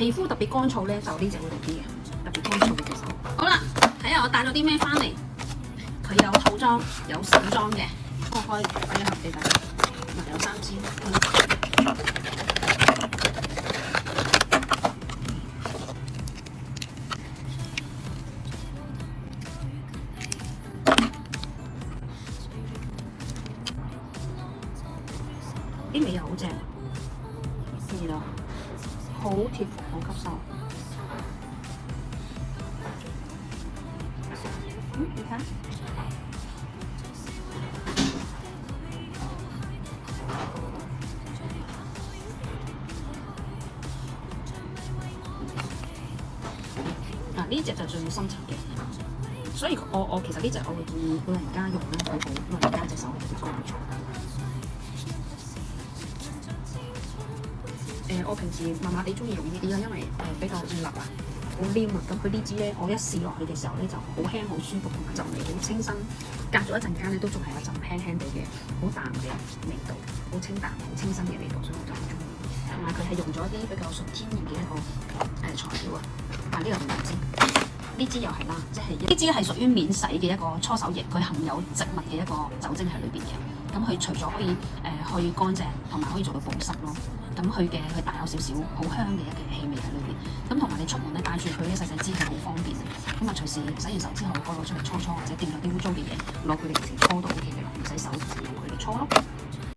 皮膚特別乾燥咧，就呢隻會好啲嘅，特別乾燥嘅手。好啦，睇下我帶咗啲咩翻嚟。佢有套裝，有手裝嘅，開開一盒俾大家。有3支。啲味又好正，見到好貼服，好吸收。你睇。呢隻就最深層嘅，所以我其實呢隻我會建議老人家用咧，佢好老人家隻手係特別乾燥。我平時麻麻地中意用呢啲啦，因為比較立啊，好黏啊。咁佢呢支咧，我一試落去嘅時候咧，就好輕、好舒服，同埋就味好清新。隔咗一陣間咧，都仲係有陣輕輕地嘅好淡嘅味道，好清淡、好清新嘅味道，所以我就好中意。同埋佢係用咗啲比較純天然嘅一個材料啊。呢個唔知，呢支又係啦，即係呢支係屬於免洗嘅一個搓手液，佢含有植物嘅一個酒精喺裏邊嘅。咁佢除咗可以去乾淨，同埋可以做到保濕咯。咁佢帶有少少好香嘅一個氣味喺裏邊。咁同埋你出門咧帶住佢咧細細支係好方便。咁啊隨時洗完手之後，可攞出嚟搓搓，或者掂有啲污糟嘅嘢，攞佢嚟時搓都 OK 嘅啦，唔使手用佢嚟搓咯。